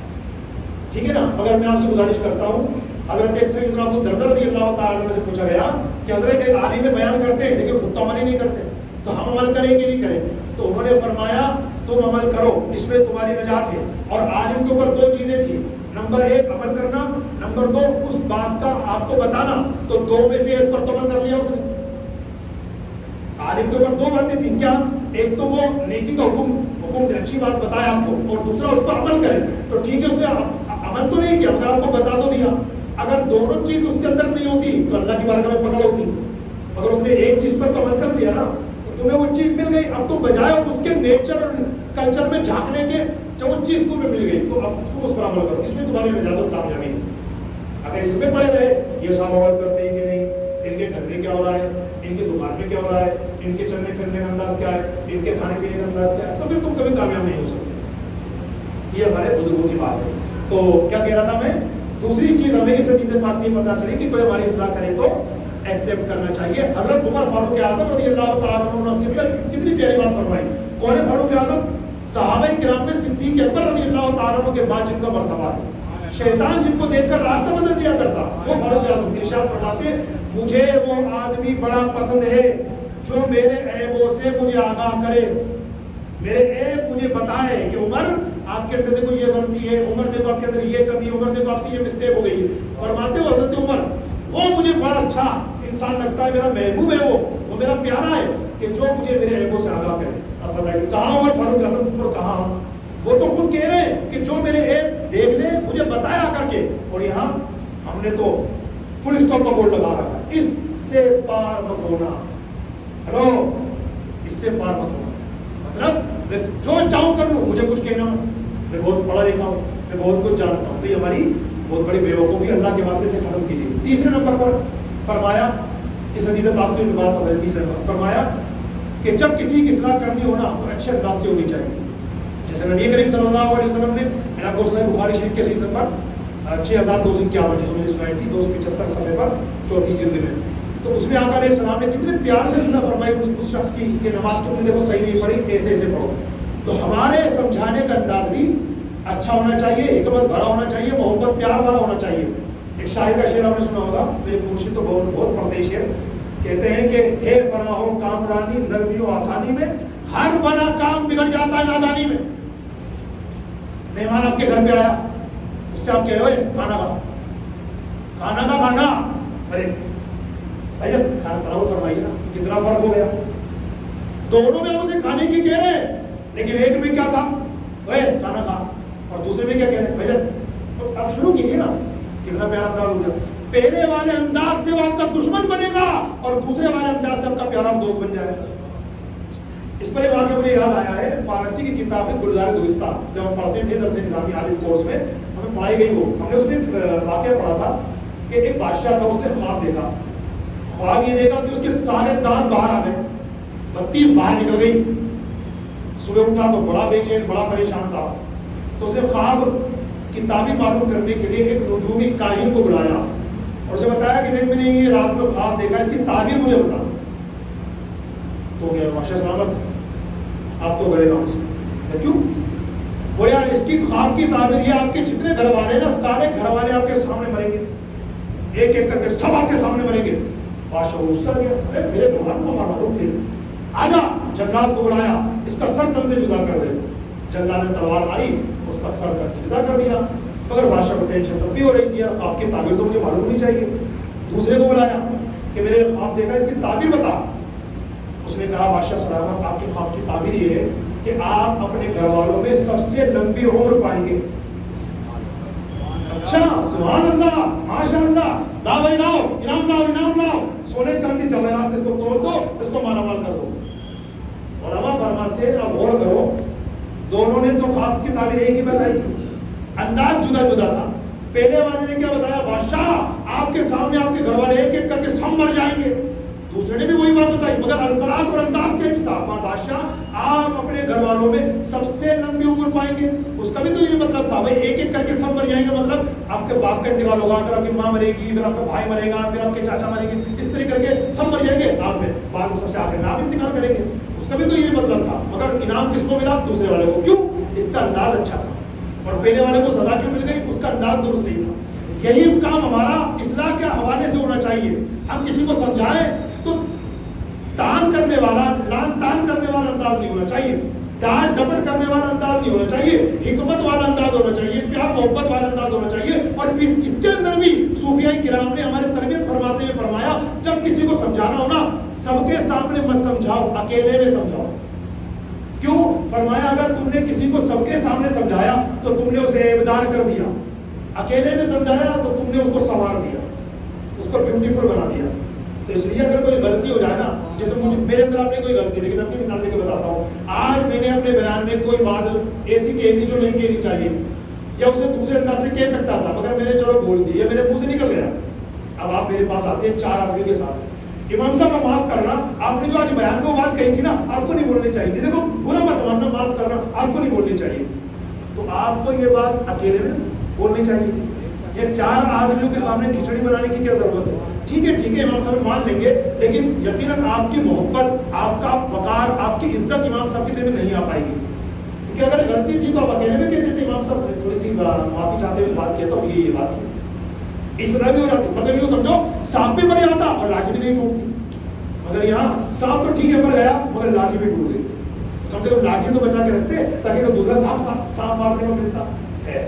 ٹھیک ہے نا. مگر میں آپ سے گزارش کرتا ہوں، حضرت سیدنا ابو الدرداء رضی اللہ تعالیٰ عنہ سے پوچھا گیا کہ حضرت عالم بیان کرتے ہیں لیکن خود تو عمل ہی نہیں کرتے، تو ہم عمل کریں کہ نہیں کریں؟ تو انہوں نے فرمایا تم عمل کرو، اس میں تمہاری نجات ہے. اور عالم کے اوپر 2 چیزیں تھیں، نمبر 1 عمل کرنا، نمبر 2 اس بات کا آپ کو بتانا. تو 2 میں سے 1 پر تو عمل کر لیا اس نے. عالم کے اوپر 2 باتیں تھیں، کیا؟ ایک تو وہ نیکی کا حکم اچھی بات بتایا آپ کو، اور دوسرا اس پر عمل کرے. تو ٹھیک ہے، اس نے عمل تو نہیں کیا مگر آپ کو بتا تو دیا. اگر دونوں چیز اس کے اندر نہیں ہوتی تو اللہ کی بارگاہ میں پکڑ ہوتی. اگر اس نے ایک چیز پر تو عمل کر لیا نا تو تمہیں وہ چیز مل گئی. اب تو بجائے اس کے نیچر اور کلچر میں جھانکنے کے جب وہ چیز تمہیں مل گئی تو اب تم اس پر عمل کرو، اس میں تمہاری نجات اور کامیابی ہے. اگر اس میں پڑے رہے یہ صاحب عمل کرتے ہیں کہ نہیں، ان کے گھر میں کیا ہو رہا ہے، ان کی دکان میں کیا ہو رہا ہے، ان کے چلنے پھرنے کا انداز کیا ہے، ان کے کھانے پینے کا انداز کیا ہے، تو پھر تم کبھی کامیاب نہیں ہو سکتے. یہ ہمارے بزرگوں کی بات ہے. تو کیا کہہ رہا تھا میں، دوسری چیز ہمیں اس حدیث پاک سے پتہ چلی کہ کوئی ہماری اصلاح کرے تو ایکسیپٹ کرنا چاہیے. حضرت عمر فاروق اعظم رضی اللہ تعالیٰ عنہ نے کتنی پیاری بات فرمائی. کون ہے فاروق اعظم؟ صحابہ کرام میں صدیق اکبر رضی اللہ تعالیٰ عنہ کے بعد جن کا مرتبہ ہے. شیطان جن کو دیکھ کر راستہ بدل دیا کرتا وہ فاروق اعظم. ارشاد فرماتے مجھے وہ آدمی بڑا پسند ہے جو میرے عیبوں سے مجھے آگاہ کرے، میرے عیب مجھے بتائے کہ عمر آپ کے اندر دیکھو یہ غلطی ہے، عمر دیکھو آپ کے اندر یہ کمی، عمر دیکھو آپ سے یہ مسٹیک ہو گئی ہے. فرماتے ہو حضرت عمر وہ مجھے بڑا اچھا انسان لگتا ہے، میرا محبوب ہے، وہ میرا پیارا ہے کہ جو مجھے میرے عیبوں سے آگاہ کرے. اب بتائیے کہاں عمر فاروق اعظم اور کہاں ہم؟ وہ تو خود کہہ رہے ہیں کہ جو میرے عیب دیکھ لے مجھے بتایا کر کے، اور یہاں ہم نے تو فل اسٹاپ کا بورڈ لگا رکھا ہے، اس سے پار مت ہونا. ہلو، اس سے پار مت ہونا مطلب میں جو چاہوں کر لوں، مجھے کچھ کہنا مت، میں بہت پڑھا لکھا ہوں، میں بہت کچھ جانتا ہوں. تو یہ ہماری بہت بڑی بے وقوفی اللہ کے واسطے سے ختم کیجیے. تیسرے نمبر پر فرمایا، اس حدیث پاک سے بات پتہ ہے، تیسرے نمبر فرمایا کہ جب کسی کی اصلاح کرنی ہونا تو اچھے انداز سے ہونی چاہیے. جیسے نبی کریم صلی اللہ علیہ وسلم نے، میں نے آپ کو سنائی بخاری شریف کے حدیث نمبر 6251 جس میں سنائی تھی 275 صفحے پر 4 جلد میں. تو اس میں آقا علیہ السلام نے کتنے پیار سے سنا فرمائی اس شخص کی کہ نماز تم نے دیکھو صحیح نہیں پڑھی، ایسے ایسے پڑھو. تو ہمارے سمجھانے کا انداز بھی اچھا ہونا چاہیے، حکمت بھرا ہونا چاہیے، محبت پیار والا ہونا چاہیے. ایک شاعر کا شعر آپ نے سنا ہوگا، میرے مرشد تو بہت پڑھتے ہیں شعر، کہتے ہیں کہ ہے فنا ہو کامرانی نرمی و آسانی میں، ہر بنا کام بگڑ جاتا ہے نادانی میں. مہمان آپ کے گھر پہ آیا، اس سے آپ کہہ رہے ہو کھانا کھانا، ارے بھائی جب کھانا تناول فرمائیے نا، کتنا فرق ہو گیا. دونوں میں اسے کھانے کی کہہ رہے ہیں لیکن ایک میں کیا تھا، کھانا کھا، اور دوسرے میں کیا کہہ رہے ہیں بھائی جب اب شروع کیجیے نا، کتنا پیارا انداز ہو گیا. پہلے والے انداز سے وہ آپ کا دشمن بنے گا اور دوسرے والے انداز سے آپ کا پیارا دوست بن جائے گا. اس پر ایک واقعہ مجھے یاد آیا ہے، فارسی کی کتاب ہے گلزار گلستہ، جب ہم پڑھتے تھے درس نظامی عالم کورس میں ہمیں پڑھائی گئی. وہ ہم نے اس میں واقعہ پڑھا تھا کہ ایک بادشاہ تھا، اس نے خواب دیکھا. خواب یہ دیکھا کہ اس کے سارے دانت باہر آ گئے، 32 باہر نکل گئی. صبح اٹھا تو بڑا بے چین، بڑا پریشان تھا. تو اس نے خواب کی تعبیر معلوم کرنے کے لیے ایک نجومی کاہن کو بلایا اور اسے بتایا کہ دیکھ میں نے یہ رات میں خواب دیکھا، اس کی تعبیر مجھے بتا. تو گیا بادشاہ سلامت آپ تو گئے کام سے. کیوں؟ بولے اس کی خواب کی تعبیر یہ آپ کے جتنے گھر والے نا سارے گھر والے آپ کے سامنے مریں گے، ایک ایک کر کے سب آپ کے سامنے مریں گے. بادشاہ غصہ گیا، ارے میرے گھر والوں کو مارنا رک تھے، آجا. جلاد کو بلایا، اس کا سر تن سے جدا کر دے. جلاد نے تلوار ماری، اس کا سر تن سے جدا کر دیا. مگر بادشاہ کو ٹینشن تب بھی ہو رہی تھی، یار خواب کی تعبیر تو مجھے معلوم ہونی چاہیے. دوسرے کو بلایا کہ میرے خواب دیکھا، اس کی تعبیر بتا. اس نے کہا بادشاہ سلامت آپ کے خواب کی تعبیر یہ ہے کہ آپ اپنے گھر والوں میں سب سے لمبی عمر پائیں گے. اچھا سبحان اللہ ماشاء اللہ، لاؤ بھائی لاؤ، انعام لاؤ، انعام لاؤ، سونے چاندی جواہرات سے اس کو توڑ دو، اس کو مالا مال کر دو. علماء فرماتے ہیں اب غور کرو، دونوں نے تو خواب کی تعبیر ایک ہی بتائی تھی، انداز جدا جدا تھا. پہلے والے نے کیا بتایا، بادشاہ آپ کے سامنے آپ کے گھر والے ایک ایک کر کے سب مر جائیں گے. دوسرے نے بھی وہی بات بتائی مگر الفاظ اور انداز چینج تھا. بادشاہ آپ اپنے گھر والوں میں سب سے لمبی عمر پائیں گے، اس کا بھی تو یہ مطلب تھا بھائی ایک ایک کر کے سب مر جائیں گے، مطلب آپ کے باپ کا انتقال ہوگا، پھر آپ کی ماں مرے گی، پھر آپ کا بھائی مرے گا، پھر آپ کے چاچا مریں گے، اس طرح کر کے سب مر جائیں گے. آپ میں بعد میں سب سے آخر میں آپ انتقال کریں گے، اس کا بھی تو یہ مطلب تھا. مگر انعام کس کو ملا؟ دوسرے والے کو. کیوں؟ اس کا انداز اچھا تھا. اور پہلے والے کو سزا کیوں مل گئی؟ اس کا انداز درست نہیں تھا. یہی کام ہمارا اصلاح کے حوالے سے ہونا چاہیے. ہم کسی کو سمجھائیں تو تان کرنے والا، لان تان کرنے والا انداز نہیں ہونا چاہیے، ڈانٹ ڈپٹ کرنے والا انداز نہیں ہونا چاہیے، حکمت والا انداز ہونا چاہیے، پیار محبت والا انداز ہونا چاہیے. اور اس کے اندر بھی صوفیاء کرام نے ہماری تربیت فرماتے ہوئے فرمایا جب کسی کو سمجھانا ہو نا سب کے سامنے مت سمجھاؤ، اکیلے میں سمجھاؤ. کیوں؟ فرمایا اگر تم نے کسی کو سب کے سامنے سمجھایا تو تم نے اسے عیبدار کر دیا، اکیلے میں سمجھایا تو تم نے اس کو سنوار دیا، اس کو بیوٹیفل بنا دیا. تو اس لیے اگر کوئی غلطی ہو جائے نا، جیسے مجھے میرے اندر آپ نے کوئی غلطی، لیکن اپنی مثال دے کے بتاتا ہوں. آج میں نے اپنے بیان میں کوئی بات ایسی کہہ دی جو نہیں کہنی چاہیے تھی، یا اسے دوسرے انداز سے کہہ سکتا تھا، مگر میں نے چلو بول دی، یا میرے منہ سے نکل گیا. اب آپ میرے پاس آتے ہیں 4 آدمی کے ساتھ، امام صاحب کو معاف کرنا، آپ نے جو آج بیان میں بات کہی تھی نا آپ کو نہیں بولنی چاہیے تھی. دیکھو برا مت ماننا، معاف کرنا آپ کو نہیں بولنی چاہیے تھی. تو آپ کو یہ بات اکیلے میں بولنی چاہیے تھی. یہ 4 آدمیوں کے سامنے کھچڑی بنانے کی کیا ضرورت ہے؟ ٹھیک ہے امام صاحب مان لیں گے، لیکن یقیناً آپ کی محبت، آپ کا وقار، آپ کی عزت امام صاحب کی طرف نہیں آ پائے گی. کیونکہ اگر غلطی تھی تو آپ اکیلے میں کہتے تھے امام صاحب تھوڑی سی معافی چاہتے ہوئے بات کہتا ہوں، یہ بات تھی، اس طرح بھی ہو جاتی. مطلب یوں سمجھو سانپ بھی مر جاتا اور لاٹھی بھی نہیں ٹوٹتی. مگر یہاں سانپ تو ٹھیک ہے مر گیا مگر لاٹھی بھی ٹوٹ گئی. کم سے کم لاٹھی تو بچا کے رکھتے تاکہ کوئی دوسرا سانپ مارنے کو ملتا ہے.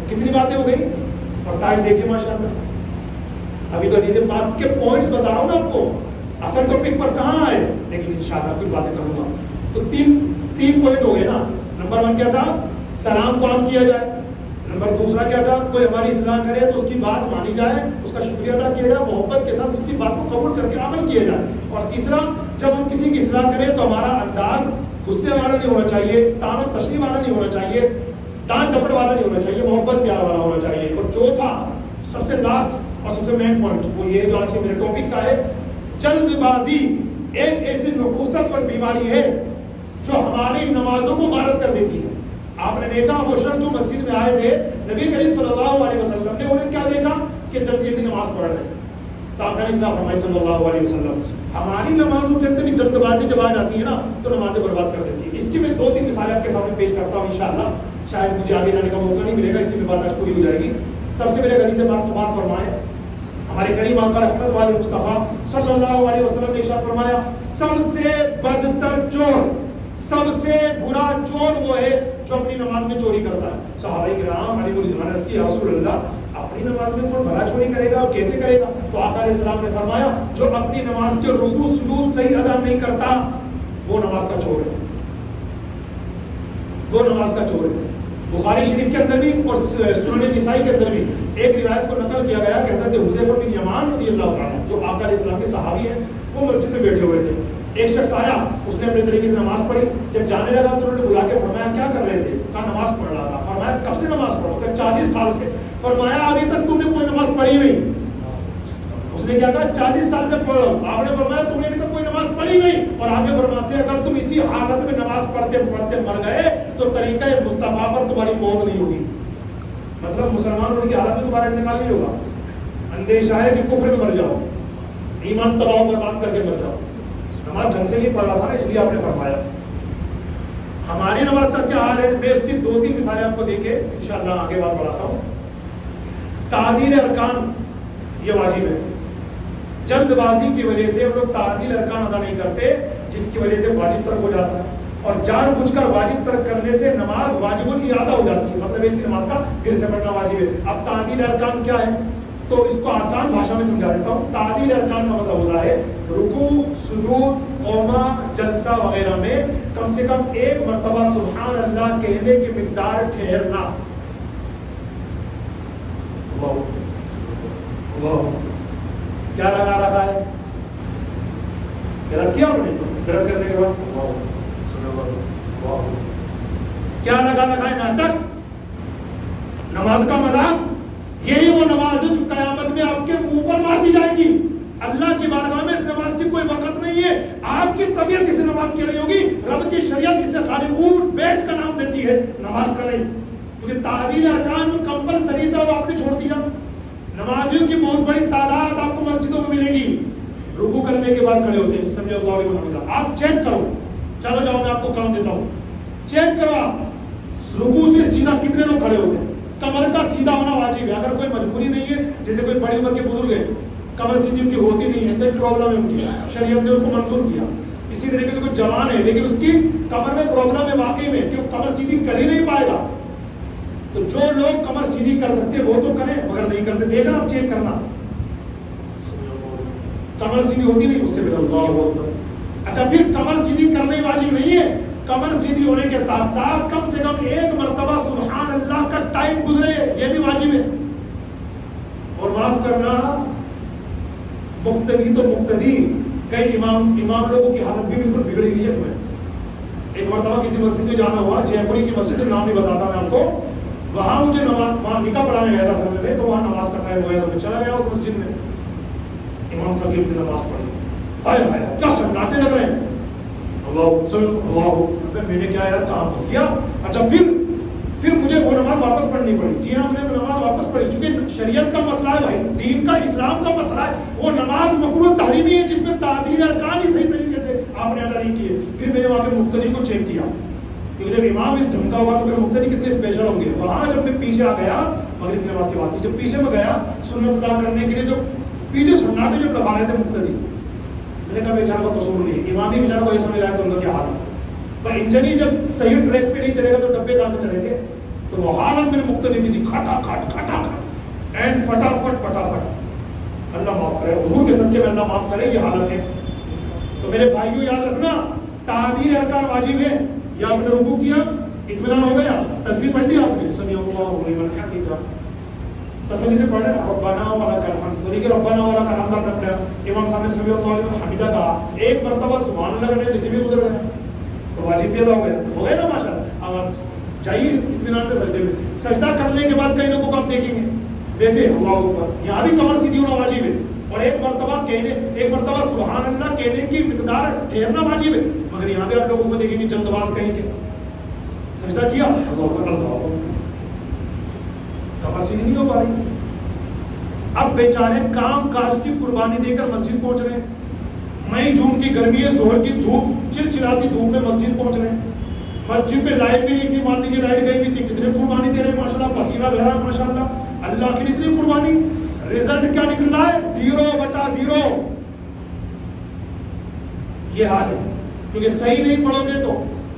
کتنی باتیں ہو گئی اور ٹائم دیکھیں ماشاءاللہ. ابھی تو حدیث پاک کے پوائنٹس بتا رہا ہوں نا آپ کو، اصل ٹاپک پر کہاں ہے، لیکن انشاءاللہ کچھ باتیں کروں گا. تو تین پوائنٹ ہو گئے نا. نمبر 1 کیا تھا؟ سلام کو عام کیا جائے. نمبر 2 کیا تھا؟ کوئی ہماری اصلاح کرے تو اس کی بات مانی جائے، اس کا شکریہ ادا کیا جائے، محبت کے ساتھ اس کی بات کو قبول کر کے عمل کیا جائے. اور تیسرا، جب ہم کسی کی اصلاح کریں تو ہمارا انداز غصے والا نہیں ہونا چاہیے، تان و تشریح والا نہیں ہونا چاہیے، ڈانٹ ڈپٹ والا نہیں ہونا چاہیے، محبت پیار والا ہونا چاہیے. اور چوتھا سب سے لاسٹ اور سب سے مین پوائنٹ وہ یہ جو آج کے میرے ٹاپک کا ہے، جلد بازی ایک ایسی نحوست اور بیماری ہے جو ہماری نمازوں کو غارت کر دیتی ہے. آپ نے دیکھا وہ شخص جو مسجد میں آئے تھے، نبی کریم صلی اللہ علیہ وسلم نے انہیں کیا دیکھا کہ جلدی جلدی نماز پڑھ رہے. تو آپ نے اصلاح فرمائی صلی اللہ علیہ وسلم ہماری نمازوں کے اندر بھی جلد بازی جب آ جاتی ہے نا تو نمازیں برباد کر دیتی ہے. اس کی میں 2-3 مثالیں آپ کے سامنے پیش کرتا ہوں انشاءاللہ. شاید مجھے آگے جانے کا موقع نہیں ملے گا، اسی میں بات آج پوری ہو جائے گی. سب سے پہلے غنی سے بات سماعت فرمائیں. ہمارے کریم آقا رحمت والے مصطفیٰ صلی اللہ علیہ وسلم نے ارشاد فرمایا سب سے بدتر چور، سب سے برا چور وہ ہے جو اپنی نماز میں چوری کرتا ہے. صحابہ کرام علیہ رضوان عرض کی یا رسول اللہ اپنی نماز میں کون بھلا چوری کرے گا اور کیسے کرے گا؟ تو آقا علیہ السلام نے فرمایا جو اپنی نماز کے رکوع سجود صحیح ادا نہیں کرتا وہ نماز کا چور ہے، وہ نماز کا چور ہے. بخاری شریف کے اندر بھی اور سنن نسائی کے اندر بھی ایک روایت کو نقل کیا گیا کہ حضرت حذیفہ بن یمان رضی اللہ تعالیٰ جو آقا علیہ السلام کے صحابی ہیں وہ مسجد میں بیٹھے ہوئے تھے. ایک شخص آیا، اس نے اپنے طریقے سے نماز پڑھی. جب جانے لگا تو انہوں نے بلا کے فرمایا کیا کر رہے تھے؟ کہا نماز پڑھ رہا تھا. فرمایا کب سے نماز پڑھو؟ کہ 40 سال سے. فرمایا ابھی تک تم نے کوئی نماز پڑھی نہیں. اس نے کیا کہا 40 سال سے پڑھو. آپ نے فرمایا تم نے ابھی تک کوئی نماز پڑھی نہیں. اور آگے فرماتے ہیں اگر تم اسی حالت میں نماز پڑھتے پڑھتے مر گئے تو طریقہ مصطفیٰ پر تمہاری موت نہیں ہوگی. مطلب مسلمان ہونے کی حالت میں تمہارا انتقال نہیں ہوگا. اندیشہ ہے کہ کفر میں مر جاؤ, ایمان تباہ برباد کر کے مر جاؤ. نماز ڈھنگ سے نہیں پڑھ رہا تھا نا, اس لیے آپ نے فرمایا. ہماری نماز کا کیا حال ہے؟ میں اس کی 2-3 مثالیں آپ کو دے کے انشاءاللہ آگے بات بڑھاتا ہوں. تعدیل ارکان یہ واجب ہے. جلد بازی کی وجہ سے ہم لوگ تعدیل ارکان ادا نہیں کرتے, جس کی وجہ سے واجب ترک ہو جاتا ہے, اور جان بوجھ کر واجب ترک کرنے سے نماز واجب الارادہ ہو جاتی ہے. مطلب ایسی نماز کا پھر سے پڑھنا واجب ہے. اب تعدیل ارکان کیا ہے تو اس کو آسان بھاشا میں سمجھا دیتا ہوں. تعدیل ارکان کا مطلب ہوتا ہے رکوع, سجود, قوما, جلسہ وغیرہ میں کم سے کم 1 مرتبہ سبحان اللہ کہنے کی مقدار ٹھہرنا. اللہ کیا لگا رکھا ہے؟ غلط کیا آپ نے؟ غلط کرنے کے بعد کیا لگا رکھا ہے؟ ناٹک, نماز کا مذاق. یہی وہ نماز ہے جو قیامت میں آپ کے منہ پر مار دی جائے گی. اللہ کی بارگاہ میں اس نماز کی کوئی وقت نہیں ہے. آپ کی طبیعت اسے نماز کی رہی ہوگی, رب کی شریعت اسے خالی اٹھ بیٹھ کا نام دیتی ہے, نماز کا نہیں. کیونکہ تعدیل ارکان کمپلسری تھا, وہ آپ نے چھوڑ دیا. نمازیوں کی بہت بڑی تعداد آپ کو مسجدوں میں ملے گی, رکوع کرنے کے بعد کھڑے ہوتے ہیں سمجھ اللہ لمن حمدہ. آپ چیک کرو, چلو جاؤ میں آپ کو کام دیتا ہوں, چیک کرو آپ رکوع سے سیدھا کتنے لوگ کھڑے ہوتے ہیں. کمر کا سیدھا ہونا واجب ہے. اگر کوئی مجبوری نہیں ہے, جیسے کوئی بڑی عمر کے بزرگ ہیں, کمر سیدھی ان کی ہوتی نہیں ہے تو پرابلم ہے ان کی, شریعت نے اس کو منظور کیا. اسی طریقے سے کوئی جوان ہے لیکن اس کی کمر میں پرابلم ہے واقعی میں, کہ وہ کمر سیدھی کر ہی نہیں پائے گا, تو جو لوگ کمر سیدھی کر سکتے وہ تو کریں, مگر نہیں کرتے دیکھنا, آپ چیک کرنا کمر سیدھی ہوتی نہیں, اس سے بھی اللہ اکبر. اچھا پھر کمر سیدھی کرنے واجب نہیں ہے, کمر سیدھی ہونے کے ساتھ ساتھ کم سے کم 1 مرتبہ سبحان اللہ کا ٹائم گزرے, یہ بھی واجب ہے. اور معاف کرنا, مقتدی تو مقتدی, کئی امام لوگوں کی حالت بھی بالکل بگڑی ہوئی ہے اس میں. ایک مرتبہ کسی مسجد میں جانا ہوا, جے پوری کی مسجد, نام نہیں بتاتا میں آپ کو, وہاں مجھے وہاں نکاح پڑھانے گیا تھا سمے میں, تو وہاں نماز کا ٹائم ہو گیا, تو میں چلا گیا اس مسجد میں. امام صاحب کی نماز پڑھی, ہائے ہائے کیا سناٹے لگ رہے ہیں, اللہ میں نے کیا یار کہاں پھنس گیا. اچھا پھر مجھے وہ نماز واپس پڑھنی پڑی. جی ہاں میں نے نماز واپس پڑھی, چونکہ شریعت کا مسئلہ ہے بھائی, دین کا, اسلام کا مسئلہ ہے. وہ نماز مکروہ تحریمی ہے جس میں تعدیل ارکان ہی صحیح طریقے سے آپ نے ادا نہیں کیے. پھر میں نے وہاں کے مقتدی کو چیک کیا, کیونکہ جب امام اس ڈھنگ کا ہوا تو پھر مقتدی کتنے اسپیشل ہوں گے. وہاں جب میں پیچھے آ گیا, مغرب کی نماز کی بات کی, جب پیچھے میں گیا سنت ادا کرنے کے لیے, جو پیچھے سناٹے جب لگا رہے تھے مقتدی, میں نے کہا بیچارہ کا قصور نہیں, امام ہی بیچارہ کو ایسا نہیں رہا تو ان کا کیا حال ہے. پر انجن ہی جب صحیح ٹریک پہ نہیں چلے گا تو ڈبے کہاں سے چلیں گے. تو وہ حالت میں مقتدی کی تھی, کھٹا کھٹ اینڈ فٹافٹ. اللہ معاف کرے, حضور کے صدقے میں اللہ معاف کرے, یہ حالت ہے. تو میرے بھائیوں یاد رکھنا, تعدیل ارکان واجب ہے. یا آپ نے رکوع کیا, اطمینان ہو گیا, تسبیح پڑھ لی آپ نے, سمیع اللہ لمن حمدہ, تسلی سے پڑھ رہے ربنا ولک الحمد. تو دیکھیے ربنا ولک الحمد رکھنا, امام صاحب نے سمیع اللہ لمن حمدہ کہا, 1 مرتبہ سبحان اللہ کرنے کسی بھی گزر گیا تو واجب بھی ادا ہو گیا نا ماشاءاللہ. جائیے اطمینان سے سجدے میں, سجدہ کرنے کے بعد کئی لوگوں کو آپ دیکھیں گے بیٹھے اللہ اوپر, یہاں بھی کمر سیدھی ہونا واجب ہے, اور 1 مرتبہ سبحان اللہ کہنے کی مقدار ٹھہرنا واجب ہے. مگر یہاں بھی آپ لوگوں کو دیکھیں گے چند باز کہیں کہ سجدہ کیا, اللہ کمر سیدھی نہیں ہو پا رہی. اب بیچارے کام کاج کی قربانی دے کر مسجد پہنچ رہے ہیں, مئی جون کی گرمی ہے, ظہر کی دھوپ, چلچلاتی دھوپ میں مسجد پہنچ رہے ہیں. مسجد پہ لائٹ بھی نہیں تھی, مان لیجیے لائٹ گئی بھی تھی, کتنے قربانی دے رہے ہیں ماشاءاللہ, پسینہ بہ رہا ہے ماشاءاللہ, اللہ کی اتنی قربانی. رزلٹ کیا نکل رہا ہے, 0/0. یہ حال ہے, کیونکہ صحیح نہیں پڑھو گے تو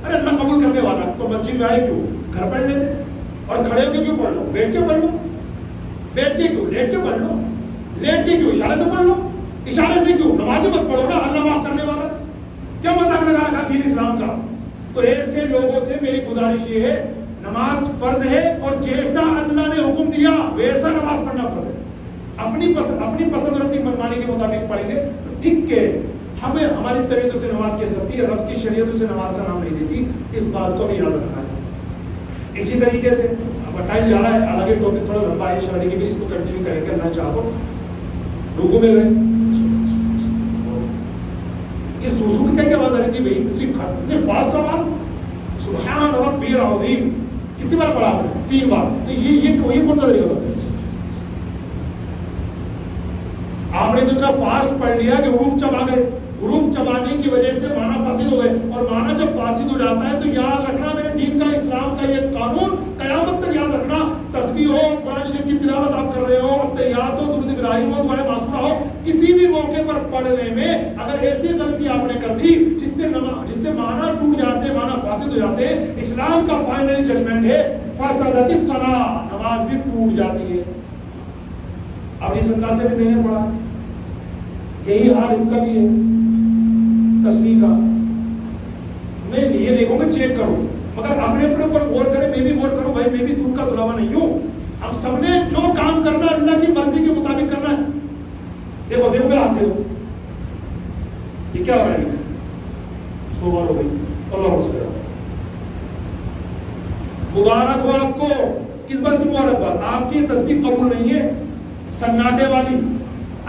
ارے اللہ قبول کرنے والا, تو مسجد میں آئے کیوں, گھر پڑھ لیتے, اور کھڑے ہو کے کیوں پڑھ لو, بیٹھ کے پڑھ لو, بیٹھ کے کیوں, لیٹ کے پڑھ لو, لیٹ کے کیوں, اشارے سے پڑھ لو, اشارے سے کیوں, نماز مت پڑھو نا, اللہ معاف کرنے والا. کیا مذاق لگا رکھا دین اسلام کا. تو ایسے لوگوں سے میری گزارش یہ ہے, نماز فرض ہے, اور جیسا اللہ نے حکم دیا ویسا نماز پڑھنا فرض ہے. اپنی پسند اور اپنی منمانی کے مطابق پڑھیں گے تو ٹھیک ہے. ہمیں ہماری طبیعتوں سے نماز کہہ سکتی ہے, رب کی شریعتوں سے نماز کا نام نہیں دیتی. اس بات کو بھی یاد رکھنا ہے. اسی طریقے سے ٹائم جا رہا ہے, حالانکہ ٹاپک تھوڑا لمبا ہے, شاید کہ اس کو کنٹینیو کریں گے, میں چاہتا ہوں. رکوع میں گئے, یہ سوسو کی آواز آ رہی تھی بھائی, اتنی فاسٹ آواز, سبحان ربی العظیم, کتنی بار پڑھا آپ نے؟ 3 بار. تو یہ کون سا طریقہ ہوتا ہے؟ آپ نے تو اتنا فاسٹ پڑھ لیا کہ حروف چبا گئے. حروف چبانے کی وجہ سے معنی فاسد ہو گئے, اور معنی جب فاسد ہو جاتا ہے تو یاد رکھنا میرے دین کا, اسلام کا یہ قانون قیامت تک یاد رکھنا. تسبیح ہو, قرآن شریف کی تلاوت آپ کر رہے ہو, تحیات ہو, درود ابراہیم ہو, دعائے معصورہ ہو, کسی بھی موقع پر پڑھنے میں اگر ایسی غلطی آپ نے کر دی جس سے معنی ٹوٹ جاتے, معنی فاسد ہو جاتے, اسلام کا فائنل ججمنٹ ہے فسدت الصلاۃ, نماز بھی ٹوٹ جاتی ہے. اب اس انداز سے بھی میں نے پڑھا, یہی حال اس کا بھی ہے تسبیح کا. میں یہ نہیں کہوں کہ چیک کرو, مگر اپنے اوپر غور کرے, میں بھی غور کروں بھائی, میں بھی دودھ کا دلاوا نہیں ہوں. ہم سب نے جو کام کرنا ہے اللہ کی مرضی کے مطابق کرنا ہے. دیکھو میرا ہاتھ دیکھو, یہ کیا ہو رہا ہے؟ 100 بار ہو گئی. اللہ سے مبارک ہو آپ کو. کس بات کی مبارک؟ آپ کی تسبیح قبول نہیں ہے, سناٹے والی.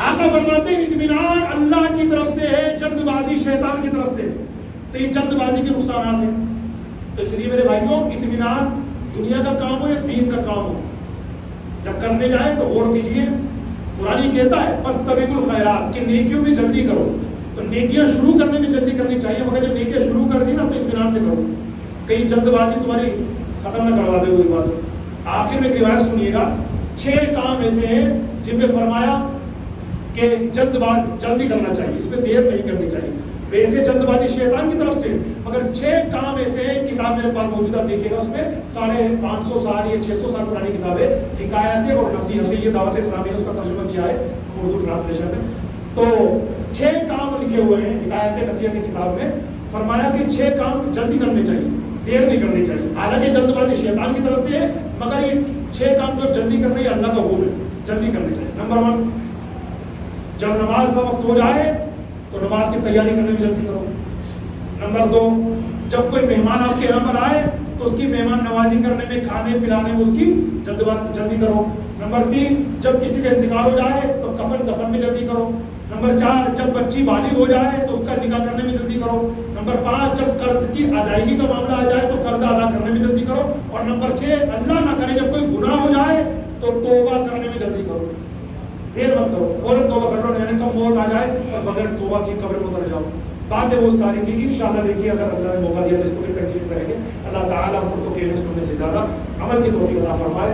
آقا فرماتے ہیں اطمینان اللہ کی طرف سے ہے, جلد بازی شیطان کی طرف سے. تو یہ جلد بازی کے نقصانات ہیں. تو اس لیے میرے بھائیوں, اطمینان دنیا کا کام ہو یا دین کا کام ہو, جب کرنے جائیں تو غور کیجیے. قرآن کہتا ہے فاستبقوا الخیرات, کہ نیکیوں میں جلدی کرو. تو نیکیاں شروع کرنے میں جلدی کرنی چاہیے, مگر جب نیکیاں شروع کر دی نا تو اطمینان سے کرو, کہیں جلد بازی تمہاری ختم نہ کروا دے وہی بات. آخر میں ایک روایت سنیے گا, 6 کام ایسے ہیں جن میں فرمایا کہ جلدی کرنا چاہیے, اس میں دیر نہیں کرنی چاہیے. ویسے جلد بازی شیطان کی طرف سے, مگر 6 کام ایسے ہیں. کتاب میرے پاس موجود آپ دیکھیے گا, اس میں 550 سال یا 600 سال پرانی کتاب ہے, حکایتیں اور نصیحتیں, یہ دعوت اسلامی نے اس کا ترجمہ کیا ہے اردو ٹرانسلیشن میں. تو 6 کام لکھے ہوئے ہیں حکایتیں نصیحتیں کتاب میں. فرمایا کہ 6 کام جلدی کرنے چاہیے, دیر نہیں کرنی چاہیے. حالانکہ جلد بازی شیطان کی طرف سے ہے, مگر یہ 6 کام جو جلدی کرنا یہ اللہ کا حکم ہے, جلدی کرنے چاہیے. نمبر 1, جب نماز کا وقت ہو جائے تو نماز کی تیاری کرنے میں جلدی کرو. نمبر 2, جب کوئی مہمان آپ کے یہاں پر آئے تو اس کی مہمان نوازی کرنے میں, کھانے پلانے میں اس کی جلدی کرو. نمبر 3, جب کسی کا انتقال ہو جائے تو کفن دفن میں جلدی کرو. نمبر 4, جب بچی بالغ ہو جائے تو اس کا نکاح کرنے میں جلدی کرو. نمبر 5, جب قرض کی ادائیگی کا معاملہ آ جائے تو قرض ادا کرنے میں جلدی کرو. اور نمبر 6, اللہ نہ کرے جب کوئی گناہ ہو جائے تو توبہ کرنے میں جلدی کرو. دیر مت کرو, فوراً توبہ کر لو, نہیں کب موت آ جائے اور بغیر توبہ کی قبر میں اتر جاؤ. باتیں بہت ساری تھی, انشاءاللہ دیکھیے اگر اللہ نے موقع دیا تو اس کو پھر کنٹینیو کریں گے. اللہ تعالیٰ ہم سب کو کہنے سننے سے زیادہ عمل کی توفیق عطا فرمائے.